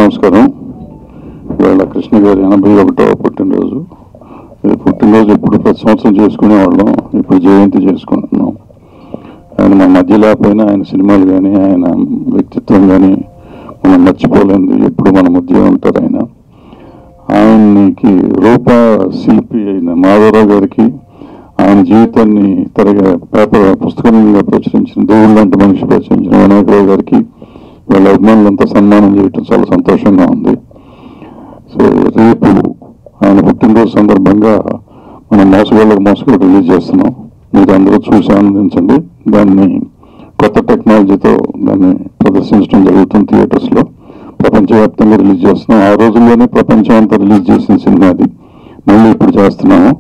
నమస్కారం. ఇవాళ కృష్ణ గారి 81వ పుట్టినరోజు. ఇది పుట్టినరోజు ఇప్పుడు ప్రతి సంవత్సరం చేసుకునేవాళ్ళం, ఇప్పుడు జయంతి చేసుకుంటున్నాం. ఆయన మా మధ్య లేకపోయినా ఆయన సినిమాలు కానీ ఆయన వ్యక్తిత్వం కానీ మనం మర్చిపోలేదు, ఎప్పుడు మన మధ్య ఉంటారు. ఆయనకి రూప శిల్పి అయిన మాధవరావు గారికి, ఆయన జీవితాన్ని తరగా పుస్తకంగా ప్రచురించిన దేవుడు లాంటి మనిషి ప్రచురించిన వినాయకరావు గారికి వాళ్ళ అభిమానులంతా సన్మానం చేయటం చాలా సంతోషంగా ఉంది. సో రేపు ఆయన పుట్టినరోజు సందర్భంగా మనం మోసగాళ్ళకు రిలీజ్ చేస్తున్నాం. మీరు అందరూ చూసి ఆనందించండి. దాన్ని కొత్త టెక్నాలజీతో దాన్ని ప్రదర్శించడం జరుగుతుంది థియేటర్స్లో. ప్రపంచవ్యాప్తంగా రిలీజ్ చేస్తున్నాం. ఆ రోజుల్లోనే ప్రపంచం అంతా రిలీజ్ చేసిన సినిమా అది, మళ్ళీ ఇప్పుడు చేస్తున్నాము.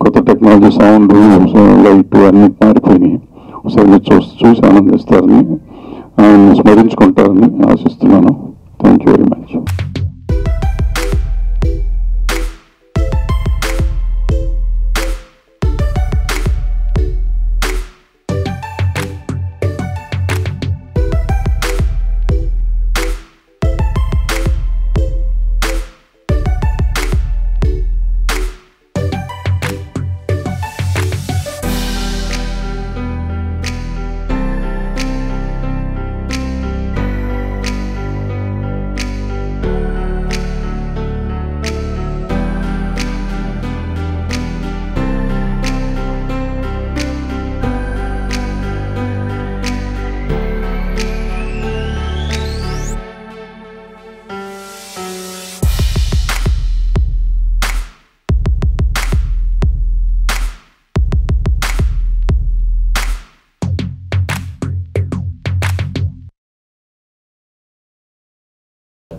కొత్త టెక్నాలజీ, సౌండ్, లైట్ అన్ని మారిపోయినాయి. ఒకసారి మీరు చూసి ఆనందిస్తారని, ఆయన్ని స్మరించుకుంటారని ఆశిస్తున్నాను. Thank you very much.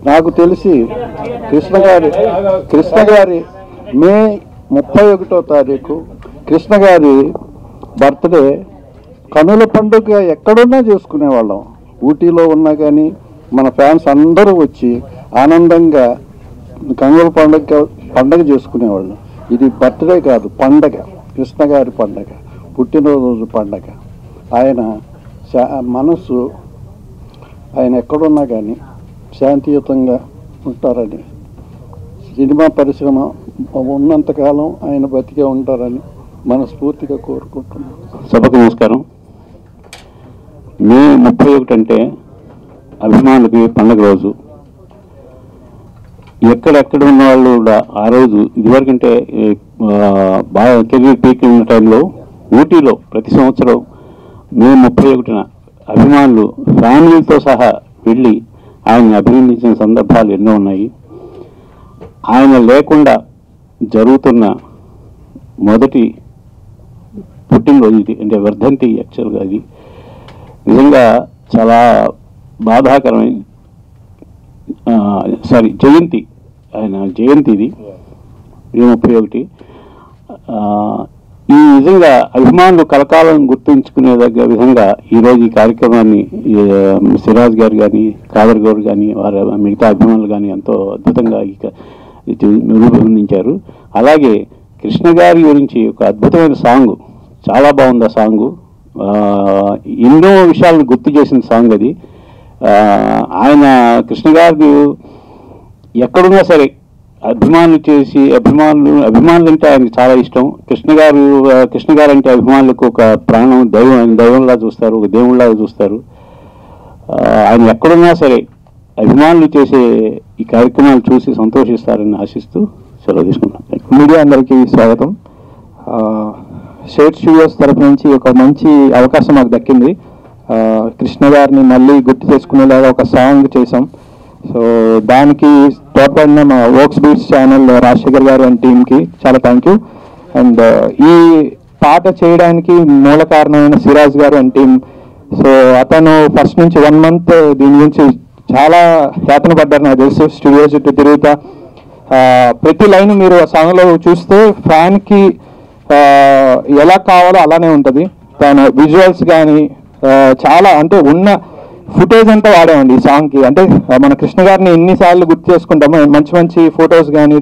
నాకు తెలిసి కృష్ణ గారి మే 31వ తారీఖు కృష్ణ గారి బర్త్డే కనుల పండుగ ఎక్కడున్నా చేసుకునేవాళ్ళం. ఊటీలో ఉన్నా కానీ మన ఫ్యాన్స్ అందరూ వచ్చి ఆనందంగా కనుల పండుగ చేసుకునేవాళ్ళం. ఇది బర్త్డే కాదు, పండగ, కృష్ణ గారి పండగ, పుట్టినరోజు పండగ. ఆయన మనసు ఆయన ఎక్కడున్నా కానీ శాంతియుతంగా ఉంటారని, సినిమా పరిశ్రమ ఉన్నంతకాలం ఆయన బతికే ఉంటారని మనస్ఫూర్తిగా కోరుకుంటున్నాను. సభకు నమస్కారం. మే 31 అంటే అభిమానులకి పండుగ రోజు. ఎక్కడెక్కడ ఉన్న వాళ్ళు కూడా ఆ రోజు ఇదివరకంటే బాగా కెరీర్ పీక్ ఉన్న టైంలో ఊటీలో ప్రతి సంవత్సరం మే 31న అభిమానులు ఫ్యామిలీతో సహా వెళ్ళి ఆయన్ని అభినందించిన సందర్భాలు ఎన్నో ఉన్నాయి. ఆయన లేకుండా జరుగుతున్న మొదటి పుట్టినరోజు ఇది, అంటే వర్ధంతి. యాక్చువల్గా ఇది నిజంగా చాలా బాధాకరమైన జయంతి, ఆయన జయంతి ఇది మే 31. ఈ నిజంగా అభిమానులు కలకాలం గుర్తుంచుకునేదగ్గ విధంగా ఈరోజు ఈ కార్యక్రమాన్ని సిరాజ్ గారు కానీ, కాదర్ గౌడ్ కానీ, వారి మిగతా అభిమానులు కానీ ఎంతో అద్భుతంగా రూపొందించారు. అలాగే కృష్ణ గారి గురించి ఒక అద్భుతమైన సాంగ్, చాలా బాగుంది ఆ సాంగు. ఎన్నో విషయాలను గుర్తు చేసిన సాంగ్ అది. ఆయన కృష్ణ గారు ఎక్కడున్నా సరే అభిమానులు అంటే ఆయనకు చాలా ఇష్టం. కృష్ణ గారు అంటే అభిమానులకు ఒక ప్రాణం, దైవంలా చూస్తారు, ఒక దేవుళ్ళలాగా చూస్తారు. ఆయన ఎక్కడున్నా సరే అభిమానులు చేసే ఈ కార్యక్రమాలు చూసి సంతోషిస్తారని ఆశిస్తూ సెలవు తీసుకుంటాం. మీడియా అందరికీ స్వాగతం. షేడ్ స్టూడియోస్ తరఫు నుంచి ఒక మంచి అవకాశం మాకు దక్కింది. కృష్ణ గారిని మళ్ళీ గుర్తు చేసుకునేలాగా ఒక సాంగ్ చేసాం. సో దానికి తోడ్పడిన మా వర్క్స్ బీట్స్ ఛానల్ రాజశేఖర్ గారు అండ్ టీమ్కి చాలా థ్యాంక్ యూ. అండ్ ఈ పాట చేయడానికి మూల కారణమైన సిరాజ్ గారు అండ్ టీమ్. సో అతను ఫస్ట్ నుంచి 1 month దీని గురించి చాలా యాతన పడ్డారు నాకు తెలుసు. స్టూడియో చుట్టూ తిరుగుతా ప్రతి లైన్ మీరు ఆ సాంగ్లో చూస్తే ఫ్యాన్కి ఎలా కావాలో అలానే ఉంటుంది. తన విజువల్స్ కానీ చాలా, అంటే ఉన్న ఫుటేజ్ అంతా వాడామండి ఈ సాంగ్కి. అంటే మన కృష్ణ గారిని ఎన్నిసార్లు గుర్తు చేసుకుంటామో మంచి మంచి ఫొటోస్ కానీ,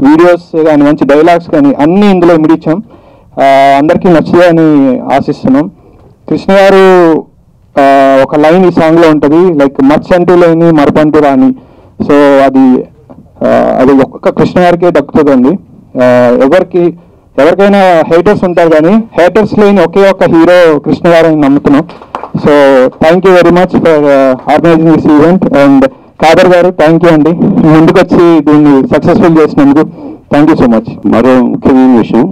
వీడియోస్ కానీ, మంచి డైలాగ్స్ కానీ అన్నీ ఇందులో ఇమిడించాం. అందరికీ నచ్చుదని ఆశిస్తున్నాం. కృష్ణ గారు ఒక లైన్ ఈ సాంగ్లో ఉంటుంది, లైక్ మచ్చంటూ లేని మరపంటూ రాని. సో అది ఒక్కొక్క కృష్ణ గారికే దక్కుతుందండి. ఎవరికైనా హేటర్స్ ఉంటారు, కానీ హేటర్స్ లేని ఒకే ఒక్క హీరో కృష్ణ గారిని నమ్ముతున్నాం. So thank you very much for organising this event. And Khader garu thank you అండి, ముందుకు వచ్చి దీన్ని సక్సెస్ఫుల్ చేసినందుకు థ్యాంక్ యూ సో మచ్. మరో ముఖ్యమైన విషయం,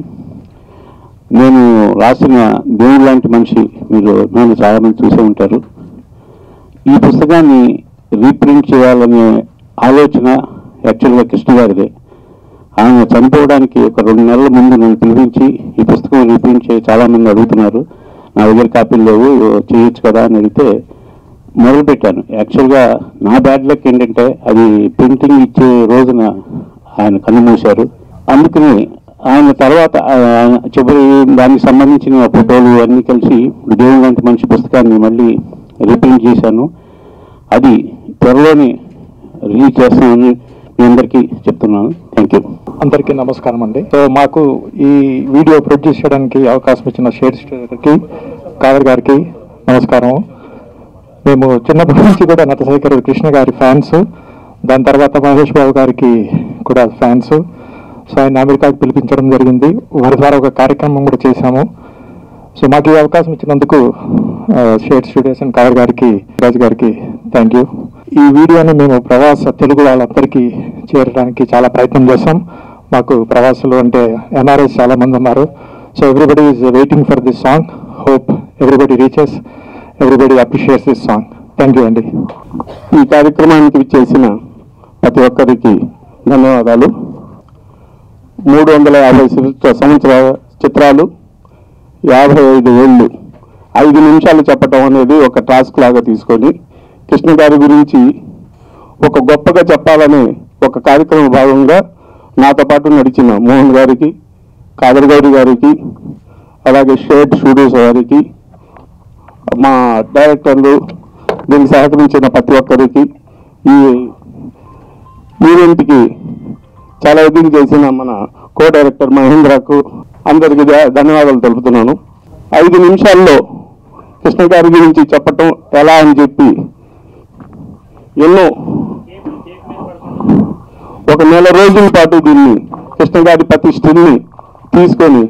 నేను రాసిన దేవుడు లాంటి మనిషి మీరు నన్ను చాలా మంది చూసే ఉంటారు. ఈ పుస్తకాన్ని రీప్రింట్ చేయాలనే ఆలోచన యాక్చువల్గా కృష్ణ గారిదే. ఆయన చనిపోవడానికి ఒక 2 నెలల ముందు నన్ను పిలిపించి ఈ పుస్తకం రీప్రింట్ చేసి చాలామంది అడుగుతున్నారు, నా దగ్గర కాపీలు లేవు, చేయొచ్చు కదా అని అడిగితే మొదలుపెట్టాను. యాక్చువల్గా నా బ్యాడ్ లక్ ఏంటంటే అది ప్రింటింగ్ ఇచ్చే రోజున ఆయన కన్నుమూశారు. అందుకని ఆయన తర్వాత చివరి దానికి సంబంధించిన ఫోటోలు అన్నీ కలిసి దేవుడు లాంటి మనిషి పుస్తకాన్ని మళ్ళీ రీప్రింట్ చేశాను. అది త్వరలోనే రిలీజ్ చేస్తానని మీ అందరికీ చెప్తున్నాను. Thank you. అందరికీ నమస్కారం అండి. సో మాకు ఈ వీడియో ప్రొడ్యూస్ చేయడానికి అవకాశం ఇచ్చిన షేడ్స్ గారికి, కాదర్ గారికి నమస్కారం. మేము చిన్నప్పటి నుంచి కూడా నటశేఖర్ కృష్ణ గారి ఫ్యాన్స్, దాని తర్వాత మహేష్ బాబు గారికి కూడా ఫ్యాన్స్. సో ఆయన అమెరికాకి పిలిపించడం జరిగింది, వారి ద్వారా ఒక కార్యక్రమం కూడా చేశాము. సో మాకు ఈ అవకాశం ఇచ్చినందుకు షేడ్ స్టూడియోస్ అండ్ కాదర్ గారికి, రాజు గారికి థ్యాంక్ యూ. ఈ వీడియోని మేము ప్రవాస తెలుగు వాళ్ళందరికీ చేరడానికి చాలా ప్రయత్నం చేస్తాం. మాకు ప్రవాసులు అంటే ఎన్ఆర్ఐస్ చాలా మంది ఉన్నారు. So everybody is waiting for this song. Hope everybody reaches, everybody appreciates this song. Thank you అండి. ఈ కార్యక్రమానికి చేసిన ప్రతి ఒక్కరికి ధన్యవాదాలు. 350 సంవత్సరాల చిత్రాలు, 55 ఏళ్ళు, 5 నిమిషాలు చెప్పటం అనేది ఒక టాస్క్ లాగా తీసుకొని కృష్ణ గారి గురించి ఒక గొప్పగా చెప్పాలనే ఒక కార్యక్రమ భాగంగా నాతో పాటు నడిచిన మోహన్ గారికి, కాదర్ గౌరి గారికి, అలాగే షేడ్ స్టూడియోస్ గారికి, మా డైరెక్టర్లు, దీనికి సహకరించిన ప్రతి ఒక్కరికి, ఈ ఈవెంట్కి చాలా ఎదిగి చేసిన మన కో డైరెక్టర్ మహేంద్రకు అందరికీ ధన్యవాదాలు తెలుపుతున్నాను. 5 నిమిషాల్లో కృష్ణ గారి గురించి చెప్పటం ఎలా అని చెప్పి ఎన్నో ఒక నెల రోజుల పాటు దీన్ని కృష్ణ గారి ప్రతి స్టిల్ని తీసుకొని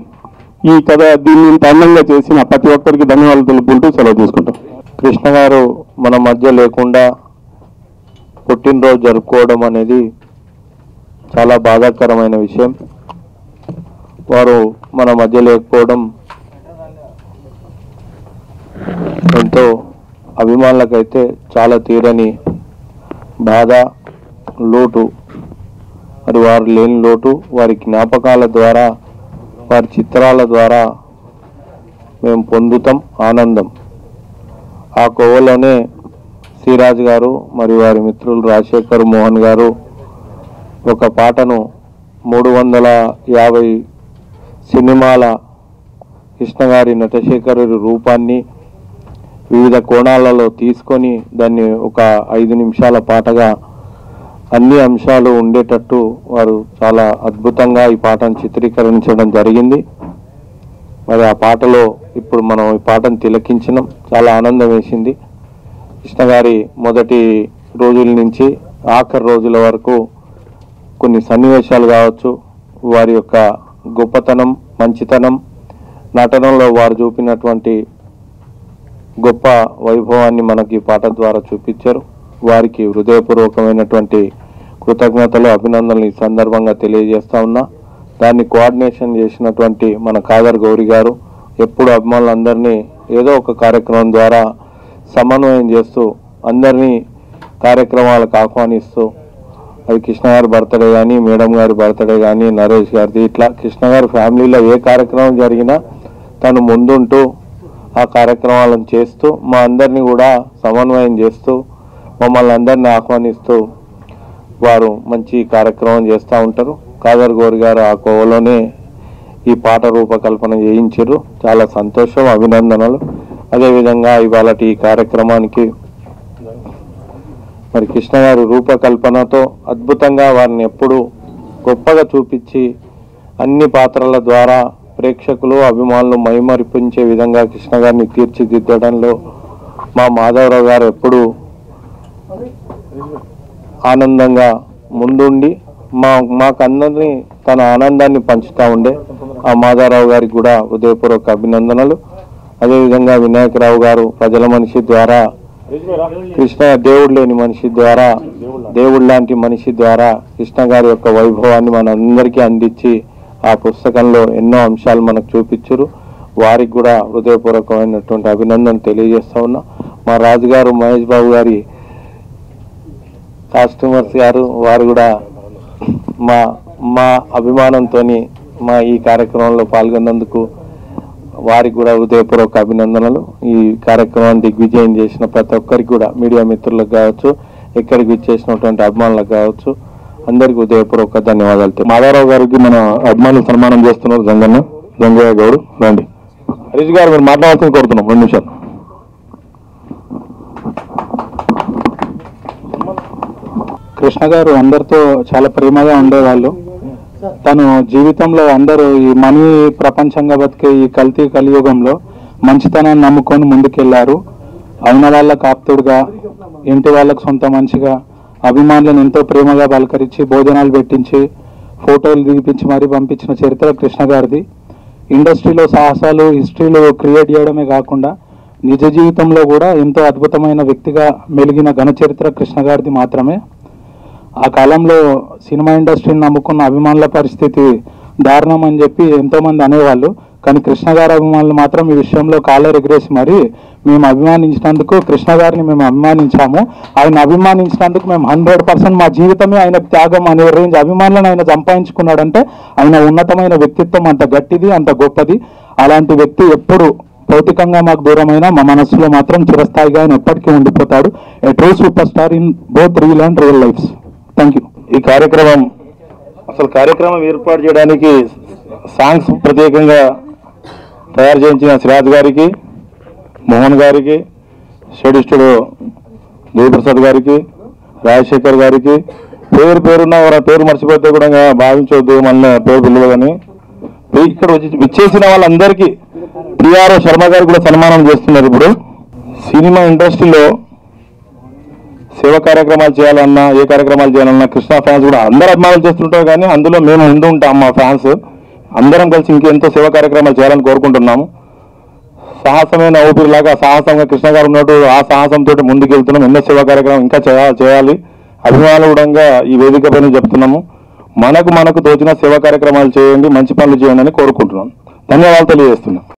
ఈ కథ దీన్ని ఇంత అందంగా చేసిన ప్రతి ఒక్కరికి ధన్యవాదాలు తెలుపుకుంటూ సెలవు తీసుకుంటాం. కృష్ణ గారు మన మధ్య లేకుండా పుట్టినరోజు జరుపుకోవడం అనేది చాలా బాధాకరమైన విషయం. వారు మన మధ్య లేకపోవడం ఎంతో అభిమానులకైతే చాలా తీరని బాధ, లోటు. మరి వారు లేని లోటు వారి జ్ఞాపకాల ద్వారా, వారి చిత్రాల ద్వారా మేము పొందుతాం ఆనందం. ఆ కోవలోనే శ్రీరాజ్ గారు మరియు వారి మిత్రులు రాజశేఖర్, మోహన్ గారు ఒక పాటను 350 సినిమాల కృష్ణ గారి నటశేఖరు రూపాన్ని వివిధ కోణాలలో తీసుకొని దాన్ని ఒక 5 నిమిషాల పాటగా అన్ని అంశాలు ఉండేటట్టు వారు చాలా అద్భుతంగా ఈ పాటను చిత్రీకరించడం జరిగింది. మరి ఆ పాటలో ఇప్పుడు మనం ఈ పాటను తిలకించినాం. చాలా ఆనందం వేసింది. కృష్ణ గారి మొదటి రోజుల నుంచి ఆఖరి రోజుల వరకు కొన్ని సన్నివేశాలు కావచ్చు, వారి యొక్క గొప్పతనం, మంచితనం, నటనలో వారు చూపినటువంటి గొప్ప వైభవాన్ని మనకి పాట ద్వారా చూపించారు. వారికి హృదయపూర్వకమైనటువంటి కృతజ్ఞతలు, అభినందనలు ఈ సందర్భంగా తెలియజేస్తా ఉన్నా. దాన్ని కోఆర్డినేషన్ చేసినటువంటి మన కాదర్ గౌరి గారు ఎప్పుడు అభిమానులందరినీ ఏదో ఒక కార్యక్రమం ద్వారా సమన్వయం చేస్తూ అందరినీ కార్యక్రమాలకు ఆహ్వానిస్తూ, అది కృష్ణ గారి బర్త్డే కానీ, మేడం గారి బర్త్డే కానీ, నరేష్ గారిది, ఇట్లా కృష్ణ గారి ఫ్యామిలీలో ఏ కార్యక్రమం జరిగినా తను ముందుంటూ ఆ కార్యక్రమాలను చేస్తూ మా అందరినీ కూడా సమన్వయం చేస్తూ మమ్మల్ని అందరినీ ఆహ్వానిస్తూ వారు మంచి కార్యక్రమం చేస్తూ ఉంటారు. కాదర్ గౌరి గారు ఆ కోవలోనే ఈ పాట రూపకల్పన చేయించారు. చాలా సంతోషం, అభినందనలు. అదేవిధంగా ఇవాళ ఈ కార్యక్రమానికి మరి కృష్ణ గారి రూపకల్పనతో అద్భుతంగా వారిని ఎప్పుడు గొప్పగా చూపించి అన్ని పాత్రల ద్వారా ప్రేక్షకులు, అభిమానులు మైమరిపించే విధంగా కృష్ణ గారిని తీర్చిదిద్దడంలో మా మాధవరావు గారు ఎప్పుడు ఆనందంగా ముందుండి మాకందరినీ తన ఆనందాన్ని పంచుతూ ఉండే ఆ మాధవరావు గారికి కూడా హృదయపూర్వక అభినందనలు. అదేవిధంగా వినాయకరావు గారు ప్రజల మనిషి ద్వారా, కృష్ణ దేవుడు లేని మనిషి ద్వారా, దేవుడు లాంటి మనిషి ద్వారా కృష్ణ గారి యొక్క వైభవాన్ని మనందరికీ అందించి ఆ పుస్తకంలో ఎన్నో అంశాలు మనకు చూపించారు. వారికి కూడా హృదయపూర్వకమైనటువంటి అభినందన తెలియజేస్తా ఉన్నా. మా రాజుగారు మహేష్ బాబు గారి కాస్ట్యూమర్స్ గారు, వారు కూడా మా అభిమానంతో మా ఈ కార్యక్రమంలో పాల్గొన్నందుకు వారికి కూడా హృదయపూర్వక అభినందనలు. ఈ కార్యక్రమాన్ని దిగ్విజయం చేసిన ప్రతి ఒక్కరికి కూడా, మీడియా మిత్రులకు కావచ్చు, ఇక్కడికి ఇచ్చేసినటువంటి అభిమానులకు కావచ్చు, అందరికీ హృదయపూర్వక ధన్యవాదాలు. మాధవరావు గారికి మన అభిమానులు సన్మానం చేస్తున్నారు. జంగయ్య గౌడ్ రండి. హరీష్ గారు మీరు మాట్లాడాల్సింది కోరుతున్నాం 2 నిమిషాలు. కృష్ణ గారు అందరితో చాలా ప్రేమగా ఉండేవాళ్ళు. తను జీవితంలో అందరూ ఈ మనీ ప్రపంచంగా బతికే ఈ కల్తీ కలియుగంలో మంచితనాన్ని నమ్ముకొని ముందుకెళ్లారు. అయిన వాళ్ళకు ఆప్తుడుగా, ఇంటి వాళ్ళకు సొంత మనిషిగా, అభిమానులను ఎంతో ప్రేమగా పలకరించి, భోజనాలు పెట్టించి, ఫోటోలు దిగిపించి మరీ పంపించిన చరిత్ర కృష్ణ గారిది. ఇండస్ట్రీలో సాహసాలు, హిస్టరీలు క్రియేట్ చేయడమే కాకుండా నిజ జీవితంలో కూడా ఎంతో అద్భుతమైన వ్యక్తిగా మెలిగిన ఘన చరిత్ర కృష్ణ గారిది మాత్రమే. ఆ కాలంలో సినిమా ఇండస్ట్రీని నమ్ముకున్న అభిమానుల పరిస్థితి దారుణం అని చెప్పి ఎంతోమంది అనేవాళ్ళు. కానీ కృష్ణ గారి అభిమానులు మాత్రం ఈ విషయంలో కాలర్ ఎగరేసి మరి మేము అభిమానించినందుకు, కృష్ణ గారిని మేము అభిమానించాము, ఆయన అభిమానించినందుకు మేము 100% మా జీవితమే ఆయన త్యాగం అనే రేంజ్ అభిమానులను ఆయన సంపాదించుకున్నాడంటే ఆయన ఉన్నతమైన వ్యక్తిత్వం అంత గట్టిది, అంత గొప్పది. అలాంటి వ్యక్తి ఎప్పుడు భౌతికంగా మాకు దూరమైన మా మనస్సులో మాత్రం చిరస్థాయిగా ఆయన ఎప్పటికీ ఉండిపోతాడు. A true super star in both real and real lives. Thank you. ఈ కార్యక్రమం ఏర్పాటు చేయడానికి సాంగ్స్ ప్రత్యేకంగా తయారు చేయించిన సిరాజ్ గారికి, మోహన్ గారికి, స్టడీ స్టూడియో దేవిప్రసాద్ గారికి, రాజశేఖర్ గారికి, పేరున్న పేరు మర్చిపోతే కూడా భావించవద్దు, మన పేరు పిల్లలని. ఇక్కడ విచ్చేసిన వాళ్ళందరికీ పిఆర్ఓ శర్మ గారు కూడా సన్మానం చేస్తున్నారు. ఇప్పుడు సినిమా ఇండస్ట్రీలో సేవా కార్యక్రమాలు చేయాలన్నా, ఏ కార్యక్రమాలు చేయాలన్నా కృష్ణ ఫ్యాన్స్ కూడా అందరూ అభిమానాలు చేస్తుంటారు. కానీ అందులో మేము ముందు ఉంటాం. మా ఫ్యాన్స్ అందరం కలిసి ఇంకెంతో సేవా కార్యక్రమాలు చేయాలని కోరుకుంటున్నాము. సాహసమైన ఊపిరిలాగా సాహసంగా కృష్ణ గారు ఉన్నట్టు ఆ సాహసంతో ముందుకెళ్తున్నాం. ఎన్నో సేవా కార్యక్రమం ఇంకా చేయాలి. అభిమానులు కూడా ఈ వేదిక పైన చెప్తున్నాము. మనకు తోచిన సేవా కార్యక్రమాలు చేయండి, మంచి పనులు చేయండి అని కోరుకుంటున్నాం. ధన్యవాదాలు తెలియజేస్తున్నాం.